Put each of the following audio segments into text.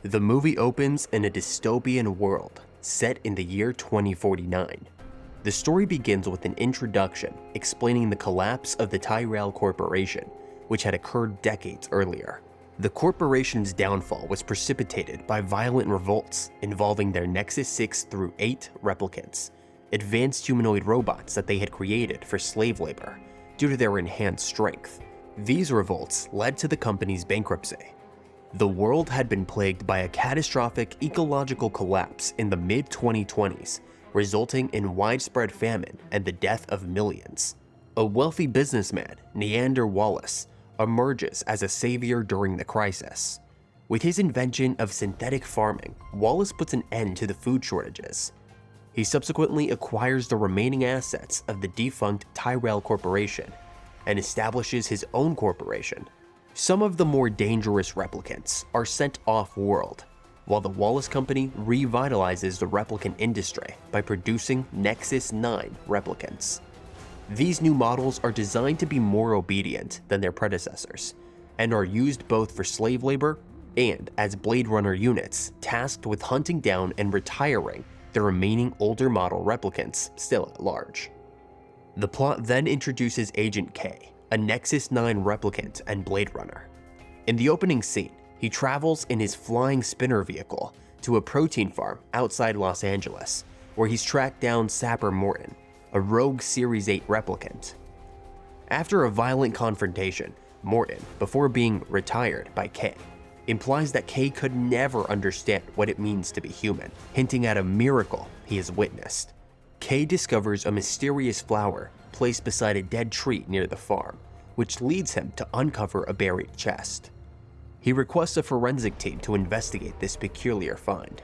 The movie opens in a dystopian world set in the year 2049. The story begins with an introduction explaining the collapse of the Tyrell Corporation, which had occurred decades earlier. The corporation's downfall was precipitated by violent revolts involving their Nexus 6 through 8 replicants, advanced humanoid robots that they had created for slave labor due to their enhanced strength. These revolts led to the company's bankruptcy. The world had been plagued by a catastrophic ecological collapse in the mid-2020s, resulting in widespread famine and the death of millions. A wealthy businessman, Neander Wallace, emerges as a savior during the crisis. With his invention of synthetic farming, Wallace puts an end to the food shortages. He subsequently acquires the remaining assets of the defunct Tyrell Corporation and establishes his own corporation. Some of the more dangerous replicants are sent off-world, while the Wallace Company revitalizes the replicant industry by producing Nexus 9 replicants. These new models are designed to be more obedient than their predecessors, and are used both for slave labor and as Blade Runner units tasked with hunting down and retiring the remaining older model replicants still at large. The plot then introduces Agent K, a Nexus 9 replicant and Blade Runner. In the opening scene, he travels in his flying spinner vehicle to a protein farm outside Los Angeles, where he's tracked down Sapper Morton, a rogue Series 8 replicant. After a violent confrontation, Morton, before being retired by K, implies that K could never understand what it means to be human, hinting at a miracle he has witnessed. K discovers a mysterious flower placed beside a dead tree near the farm, which leads him to uncover a buried chest. He requests a forensic team to investigate this peculiar find.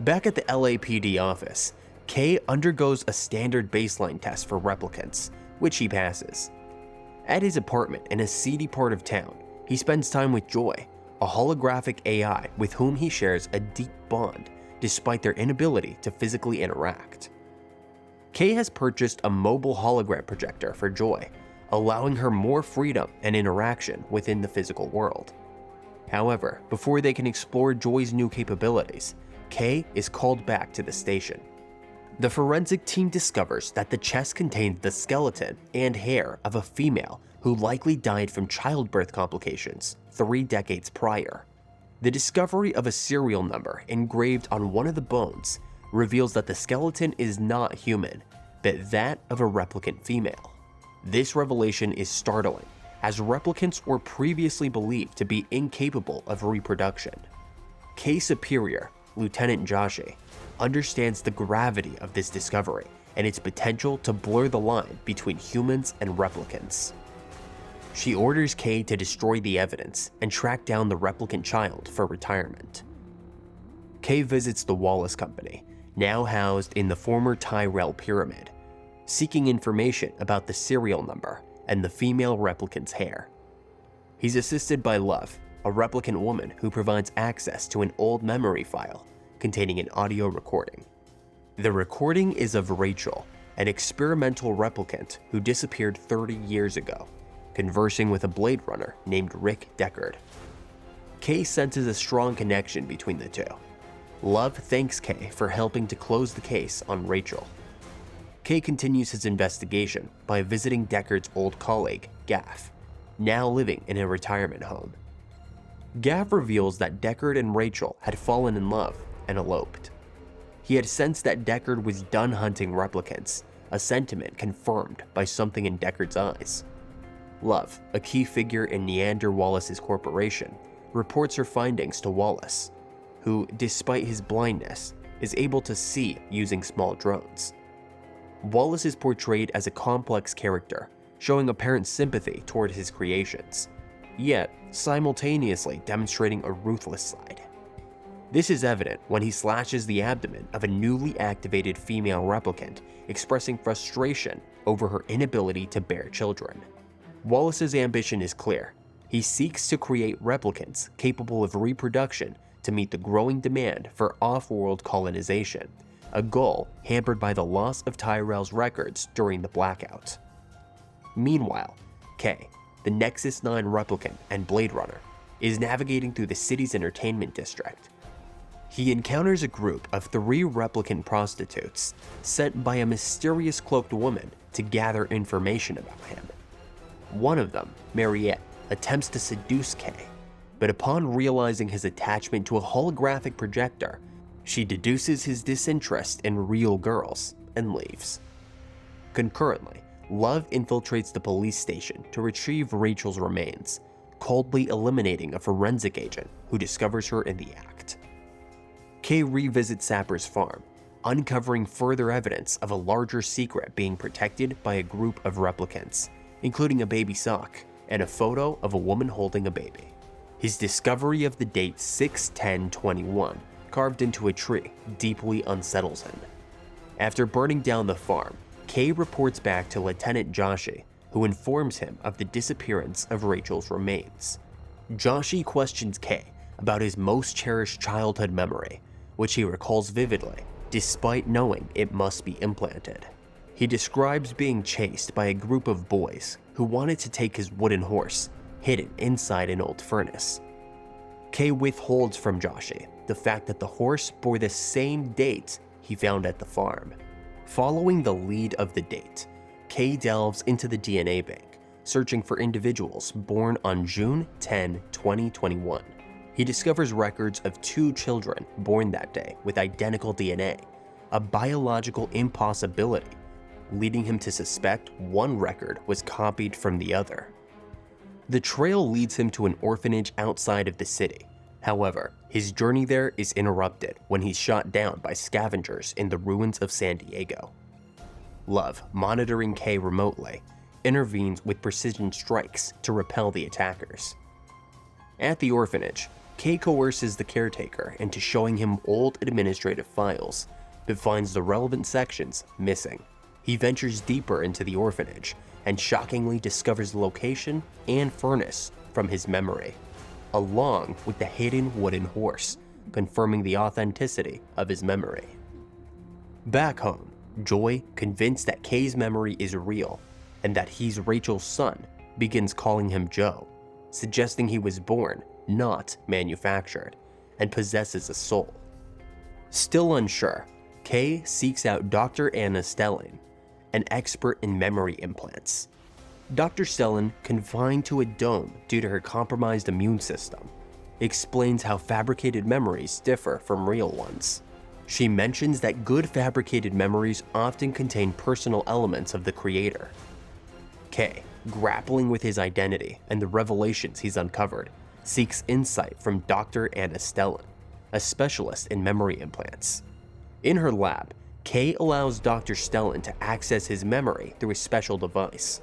Back at the LAPD office, K undergoes a standard baseline test for replicants, which he passes. At his apartment in a seedy part of town, he spends time with Joy, a holographic AI with whom he shares a deep bond despite their inability to physically interact. K has purchased a mobile hologram projector for Joy, allowing her more freedom and interaction within the physical world. However, before they can explore Joy's new capabilities, K is called back to the station. The forensic team discovers that the chest contains the skeleton and hair of a female who likely died from childbirth complications 3 decades prior. The discovery of a serial number engraved on one of the bones reveals that the skeleton is not human, but that of a replicant female. This revelation is startling, as replicants were previously believed to be incapable of reproduction. K Superior, Lieutenant Joshi, understands the gravity of this discovery and its potential to blur the line between humans and replicants. She orders K to destroy the evidence and track down the replicant child for retirement. K visits the Wallace Company, now housed in the former Tyrell Pyramid, seeking information about the serial number and the female replicant's hair. He's assisted by Love, a replicant woman who provides access to an old memory file containing an audio recording. The recording is of Rachel, an experimental replicant who disappeared 30 years ago, conversing with a Blade Runner named Rick Deckard. K senses a strong connection between the two. Love thanks K for helping to close the case on Rachel. K continues his investigation by visiting Deckard's old colleague, Gaff, now living in a retirement home. Gaff reveals that Deckard and Rachel had fallen in love and eloped. He had sensed that Deckard was done hunting replicants, a sentiment confirmed by something in Deckard's eyes. Love, a key figure in Neander Wallace's corporation, reports her findings to Wallace, who, despite his blindness, is able to see using small drones. Wallace is portrayed as a complex character, showing apparent sympathy toward his creations, yet simultaneously demonstrating a ruthless side. This is evident when he slashes the abdomen of a newly activated female replicant, expressing frustration over her inability to bear children. Wallace's ambition is clear. He seeks to create replicants capable of reproduction to meet the growing demand for off-world colonization, a goal hampered by the loss of Tyrell's records during the blackout. Meanwhile, K, the Nexus 9 replicant and Blade Runner, is navigating through the city's entertainment district. He encounters a group of 3 replicant prostitutes sent by a mysterious cloaked woman to gather information about him. One of them, Mariette, attempts to seduce Kay, but upon realizing his attachment to a holographic projector, she deduces his disinterest in real girls and leaves. Concurrently, Love infiltrates the police station to retrieve Rachel's remains, coldly eliminating a forensic agent who discovers her in the act. Kay revisits Sapper's farm, uncovering further evidence of a larger secret being protected by a group of replicants, including a baby sock and a photo of a woman holding a baby. His discovery of the date 6/10/21 carved into a tree deeply unsettles him. After burning down the farm, Kay reports back to Lieutenant Joshi, who informs him of the disappearance of Rachel's remains. Joshi questions Kay about his most cherished childhood memory, which he recalls vividly, despite knowing it must be implanted. He describes being chased by a group of boys who wanted to take his wooden horse, hidden inside an old furnace. Kay withholds from Joshi the fact that the horse bore the same date he found at the farm. Following the lead of the date, Kay delves into the DNA bank, searching for individuals born on June 10, 2021. He discovers records of 2 children born that day with identical DNA, a biological impossibility, leading him to suspect one record was copied from the other. The trail leads him to an orphanage outside of the city. However, his journey there is interrupted when he's shot down by scavengers in the ruins of San Diego. Love, monitoring Kay remotely, intervenes with precision strikes to repel the attackers. At the orphanage, Kay coerces the caretaker into showing him old administrative files, but finds the relevant sections missing. He ventures deeper into the orphanage and shockingly discovers the location and furnace from his memory, along with the hidden wooden horse, confirming the authenticity of his memory. Back home, Joy, convinced that Kay's memory is real and that he's Rachel's son, begins calling him Joe, suggesting he was born, not manufactured, and possesses a soul. Still unsure, Kay seeks out Dr. Anna Stelling, an expert in memory implants. Dr. Stelling, confined to a dome due to her compromised immune system, explains how fabricated memories differ from real ones. She mentions that good fabricated memories often contain personal elements of the creator. Kay, grappling with his identity and the revelations he's uncovered, seeks insight from Dr. Anna Stelling, a specialist in memory implants. In her lab, Kay allows Dr. Stelling to access his memory through a special device.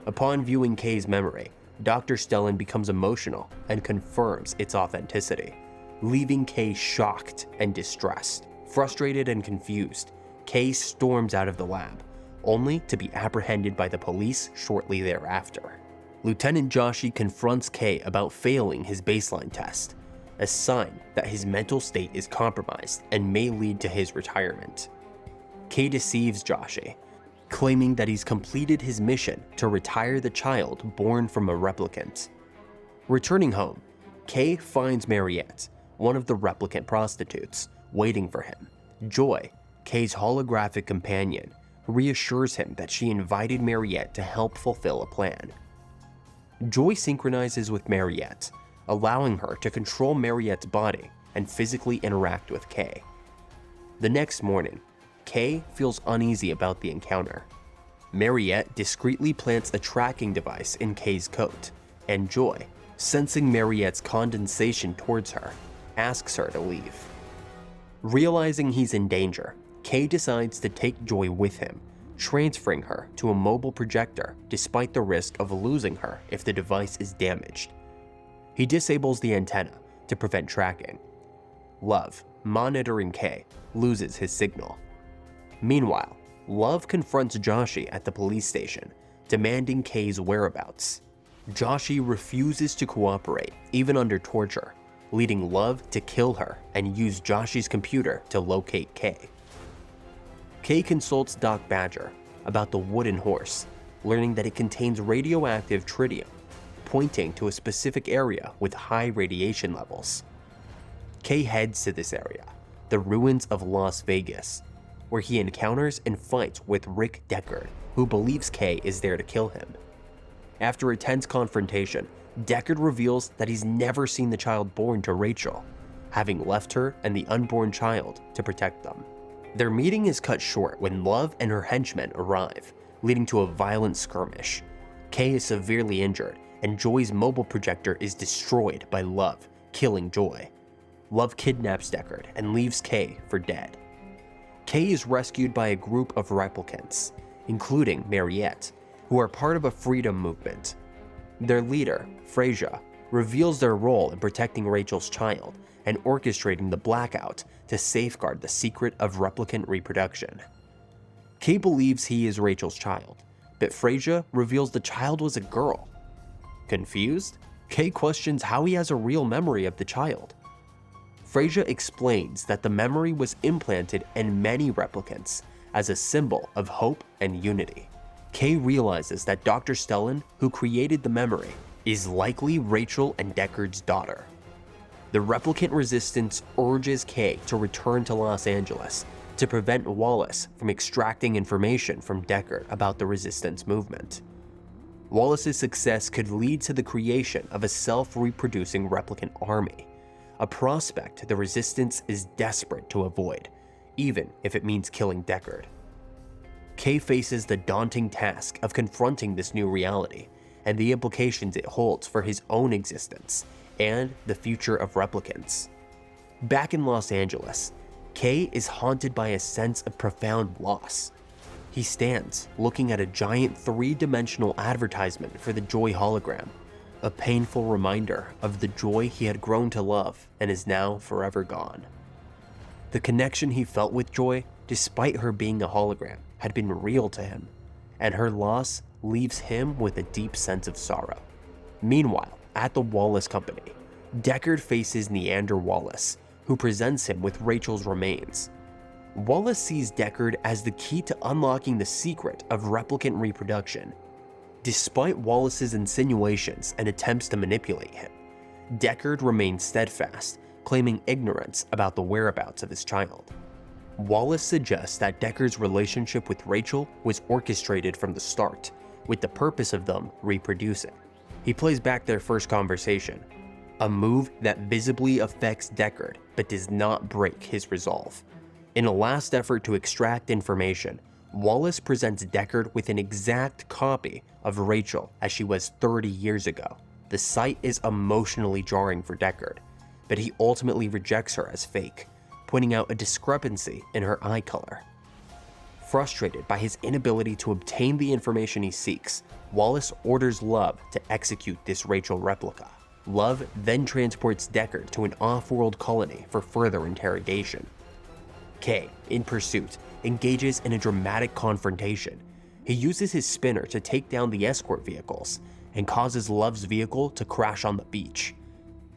Upon viewing Kay's memory, Dr. Stelling becomes emotional and confirms its authenticity, leaving Kay shocked and distressed. Frustrated and confused, Kay storms out of the lab, only to be apprehended by the police shortly thereafter. Lieutenant Joshi confronts Kay about failing his baseline test, a sign that his mental state is compromised and may lead to his retirement. Kay deceives Joshi, claiming that he's completed his mission to retire the child born from a replicant. Returning home, Kay finds Mariette, one of the replicant prostitutes, waiting for him. Joy, Kay's holographic companion, reassures him that she invited Mariette to help fulfill a plan. Joy synchronizes with Mariette, allowing her to control Mariette's body and physically interact with Kay. The next morning, Kay feels uneasy about the encounter. Mariette discreetly plants a tracking device in Kay's coat, and Joy, sensing Mariette's condensation towards her, asks her to leave. Realizing he's in danger, Kay decides to take Joy with him, transferring her to a mobile projector despite the risk of losing her if the device is damaged. He disables the antenna to prevent tracking. Love, monitoring Kay, loses his signal. Meanwhile, Love confronts Joshi at the police station, demanding Kay's whereabouts. Joshi refuses to cooperate, even under torture, leading Love to kill her and use Joshi's computer to locate Kay. Kay consults Doc Badger about the wooden horse, learning that it contains radioactive tritium, pointing to a specific area with high radiation levels. Kay heads to this area, the ruins of Las Vegas, where he encounters and fights with Rick Deckard, who believes Kay is there to kill him. After a tense confrontation, Deckard reveals that he's never seen the child born to Rachel, having left her and the unborn child to protect them. Their meeting is cut short when Love and her henchmen arrive, leading to a violent skirmish. Kay is severely injured, and Joy's mobile projector is destroyed by Love, killing Joy. Love kidnaps Deckard and leaves Kay for dead. Kay is rescued by a group of replicants, including Mariette, who are part of a freedom movement. Their leader, Freyja, reveals their role in protecting Rachel's child and orchestrating the blackout to safeguard the secret of replicant reproduction. Kay believes he is Rachel's child, but Freyja reveals the child was a girl. Confused, Kay questions how he has a real memory of the child. Freyja explains that the memory was implanted in many replicants as a symbol of hope and unity. Kay realizes that Dr. Stellan, who created the memory, is likely Rachel and Deckard's daughter. The replicant resistance urges Kay to return to Los Angeles to prevent Wallace from extracting information from Deckard about the resistance movement. Wallace's success could lead to the creation of a self-reproducing replicant army, a prospect the resistance is desperate to avoid, even if it means killing Deckard. Kay faces the daunting task of confronting this new reality and the implications it holds for his own existence and the future of replicants. Back in Los Angeles, Kay is haunted by a sense of profound loss. He stands looking at a giant three-dimensional advertisement for the Joy hologram, a painful reminder of the Joy he had grown to love and is now forever gone. The connection he felt with Joy, despite her being a hologram, had been real to him, and her loss leaves him with a deep sense of sorrow. Meanwhile, at the Wallace Company, Deckard faces Neander Wallace, who presents him with Rachel's remains. Wallace sees Deckard as the key to unlocking the secret of replicant reproduction. Despite Wallace's insinuations and attempts to manipulate him, Deckard remains steadfast, claiming ignorance about the whereabouts of his child. Wallace suggests that Deckard's relationship with Rachel was orchestrated from the start, with the purpose of them reproducing. He plays back their first conversation, a move that visibly affects Deckard but does not break his resolve. In a last effort to extract information, Wallace presents Deckard with an exact copy of Rachel as she was 30 years ago. The sight is emotionally jarring for Deckard, but he ultimately rejects her as fake, pointing out a discrepancy in her eye color. Frustrated by his inability to obtain the information he seeks, Wallace orders Love to execute this Rachel replica. Love then transports Deckard to an off-world colony for further interrogation. Kay, in pursuit, engages in a dramatic confrontation. He uses his spinner to take down the escort vehicles and causes Love's vehicle to crash on the beach.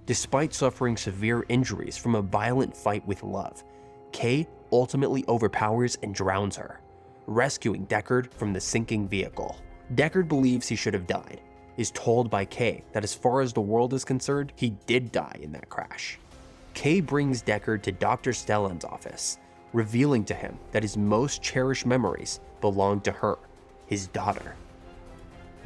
Despite suffering severe injuries from a violent fight with Love, Kay ultimately overpowers and drowns her, rescuing Deckard from the sinking vehicle. Deckard believes he should have died, is told by Kay that as far as the world is concerned, he did die in that crash. Kay brings Deckard to Dr. Stellan's office, revealing to him that his most cherished memories belong to her, his daughter.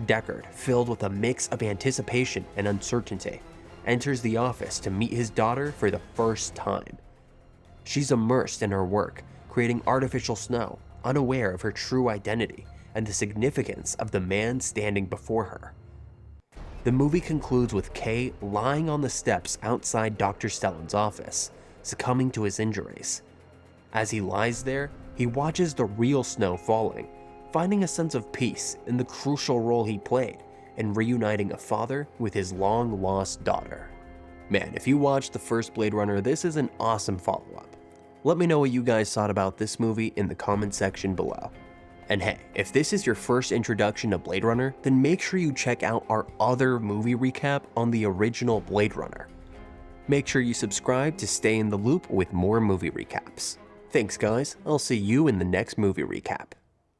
Deckard, filled with a mix of anticipation and uncertainty, enters the office to meet his daughter for the first time. She's immersed in her work, creating artificial snow, unaware of her true identity and the significance of the man standing before her. The movie concludes with Kay lying on the steps outside Dr. Stellan's office, succumbing to his injuries. As he lies there, he watches the real snow falling, finding a sense of peace in the crucial role he played in reuniting a father with his long-lost daughter. Man, if you watched the first Blade Runner, this is an awesome follow-up. Let me know what you guys thought about this movie in the comment section below. And hey, if this is your first introduction to Blade Runner, then make sure you check out our other movie recap on the original Blade Runner. Make sure you subscribe to stay in the loop with more movie recaps. Thanks guys, I'll see you in the next movie recap.